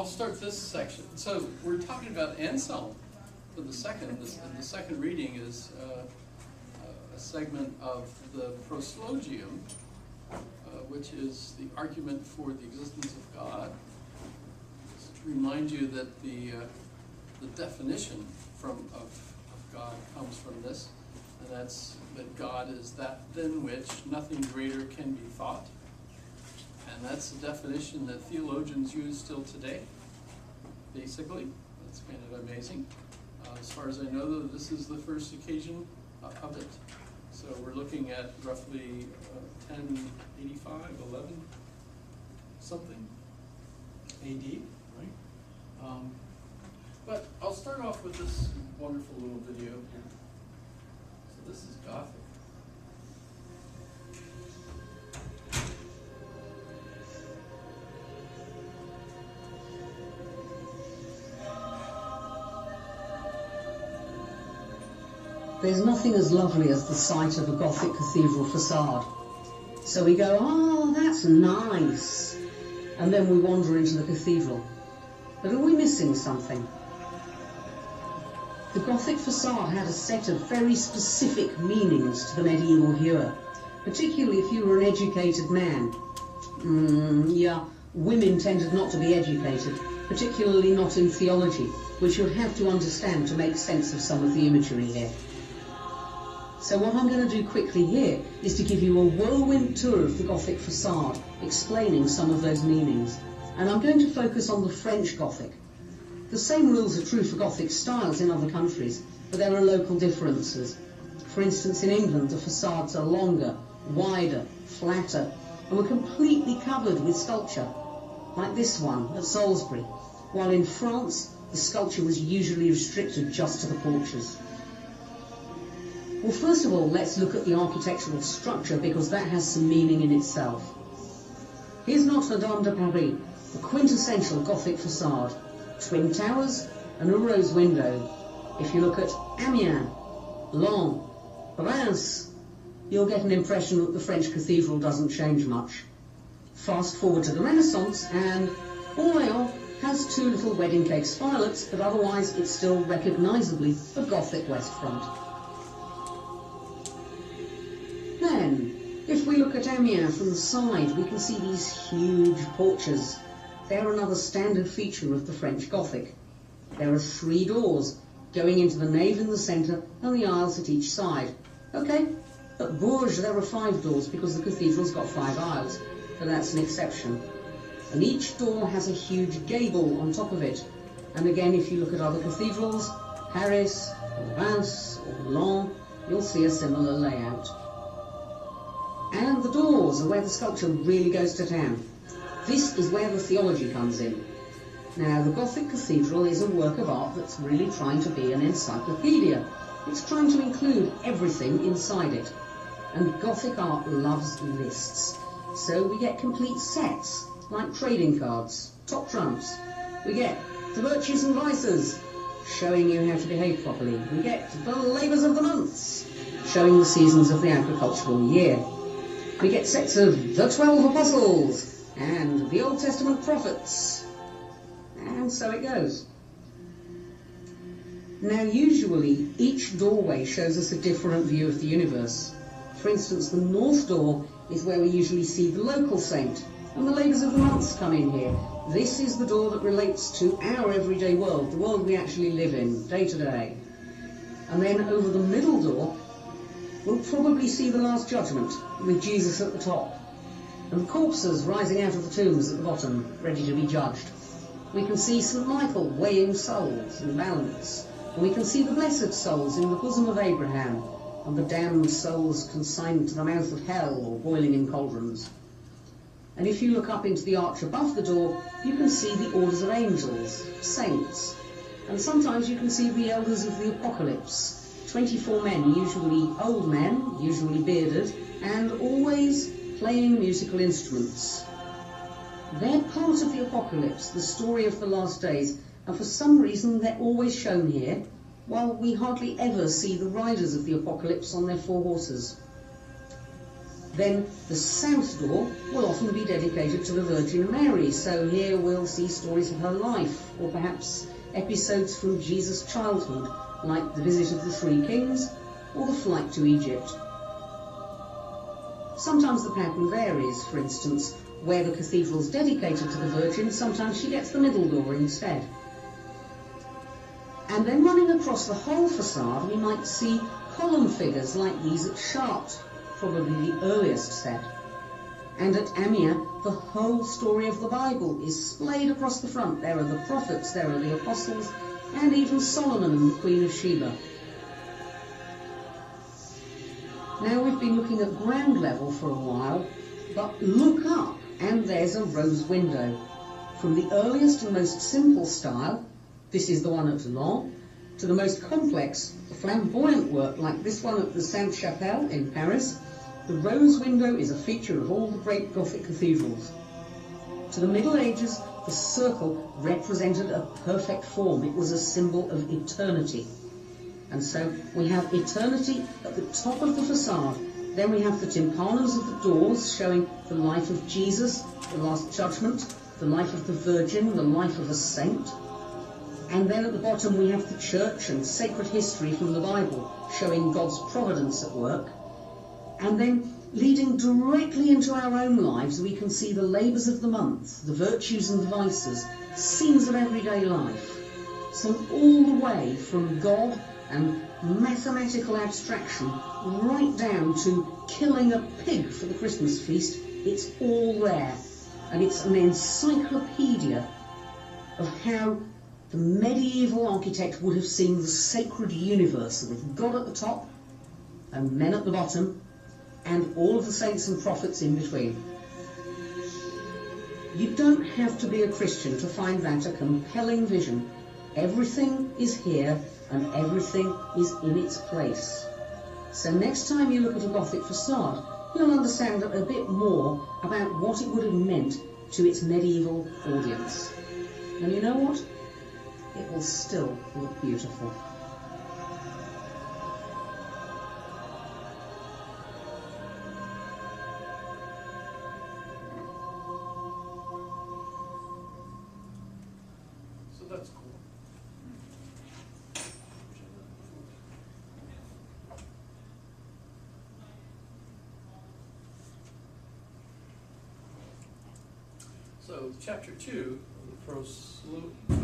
I'll start this section. So we're talking about Anselm for the second. The second reading is a segment of the Proslogium, which is the argument for the existence of God. Just to remind you that the definition of God comes from this, and that's that God is that than which nothing greater can be thought. And that's the definition that theologians use still today, basically. That's kind of amazing. As far as I know, though, this is the first occasion of it. So we're looking at roughly 1085, 11 something AD, right? But I'll start off with this wonderful little video here. So this is Gothic. There's nothing as lovely as the sight of a Gothic cathedral facade. So we go, oh, that's nice. And then we wander into the cathedral. But are we missing something? The Gothic facade had a set of very specific meanings to the medieval viewer, particularly if you were an educated man. Women tended not to be educated, particularly not in theology, which you'd have to understand to make sense of some of the imagery here. So what I'm going to do quickly here is to give you a whirlwind tour of the Gothic facade, explaining some of those meanings. And I'm going to focus on the French Gothic. The same rules are true for Gothic styles in other countries, but there are local differences. For instance, in England, the facades are longer, wider, flatter, and were completely covered with sculpture, like this one at Salisbury, while in France, the sculpture was usually restricted just to the porches. Well, first of all, let's look at the architectural structure, because that has some meaning in itself. Here's Notre Dame de Paris, the quintessential Gothic facade. Twin towers and a rose window. If you look at Amiens, Laon, Reims, you'll get an impression that the French cathedral doesn't change much. Fast forward to the Renaissance and Orléans has two little wedding cake spirelets, but otherwise it's still recognisably a Gothic west front. Then, if we look at Amiens from the side, we can see these huge porches. They're another standard feature of the French Gothic. There are 3 doors, going into the nave in the centre and the aisles at each side. Okay, at Bourges there are 5 doors because the cathedral's got 5 aisles, but that's an exception. And each door has a huge gable on top of it. And again, if you look at other cathedrals, Paris, or Reims, or Laon, you'll see a similar layout. And the doors are where the sculpture really goes to town. This is where the theology comes in. Now, the Gothic cathedral is a work of art that's really trying to be an encyclopedia. It's trying to include everything inside it. And Gothic art loves lists. So we get complete sets, like trading cards, top trumps. We get the virtues and vices, showing you how to behave properly. We get the labours of the months, showing the seasons of the agricultural year. We get sets of the 12 apostles, and the Old Testament prophets, and so it goes. Now usually each doorway shows us a different view of the universe. For instance, the north door is where we usually see the local saint, and the labours of the months come in here. This is the door that relates to our everyday world, the world we actually live in, day to day. And then over the middle door, we'll probably see the Last Judgment, with Jesus at the top, and corpses rising out of the tombs at the bottom, ready to be judged. We can see St. Michael weighing souls in balance, and we can see the blessed souls in the bosom of Abraham, and the damned souls consigned to the mouth of hell or boiling in cauldrons. And if you look up into the arch above the door, you can see the orders of angels, saints, and sometimes you can see the elders of the apocalypse, 24 men, usually old men, usually bearded, and always playing musical instruments. They're part of the apocalypse, the story of the last days, and for some reason they're always shown here, while we hardly ever see the riders of the apocalypse on their 4 horses. Then the south door will often be dedicated to the Virgin Mary, so here we'll see stories of her life, or perhaps episodes from Jesus' childhood, like the visit of the three kings or the flight to Egypt. Sometimes the pattern varies. For instance, where the cathedral's dedicated to the Virgin, sometimes she gets the middle door instead. And then running across the whole facade, we might see column figures like these at Chartres, probably the earliest set. And at Amiens, the whole story of the Bible is splayed across the front. There are the prophets, there are the apostles, and even Solomon and the Queen of Sheba. Now we've been looking at ground level for a while, but look up and there's a rose window. From the earliest and most simple style, this is the one at Toulon, to the most complex, flamboyant work like this one at the Sainte-Chapelle in Paris, the rose window is a feature of all the great Gothic cathedrals. To the Middle Ages, the circle represented a perfect form. It was a symbol of eternity. And so we have eternity at the top of the facade. Then we have the tympanos of the doors showing the life of Jesus, the Last Judgment, the life of the Virgin, the life of a saint. And then at the bottom we have the church and sacred history from the Bible, showing God's providence at work. And then leading directly into our own lives, we can see the labours of the month, the virtues and the vices, scenes of everyday life. So all the way from God and mathematical abstraction right down to killing a pig for the Christmas feast, it's all there. And it's an encyclopedia of how the medieval architect would have seen the sacred universe with God at the top and men at the bottom and all of the saints and prophets in between. You don't have to be a Christian to find that a compelling vision. Everything is here and everything is in its place. So next time you look at a Gothic facade, you'll understand a bit more about what it would have meant to its medieval audience. And you know what? It will still look beautiful. So that's cool. So chapter 2, the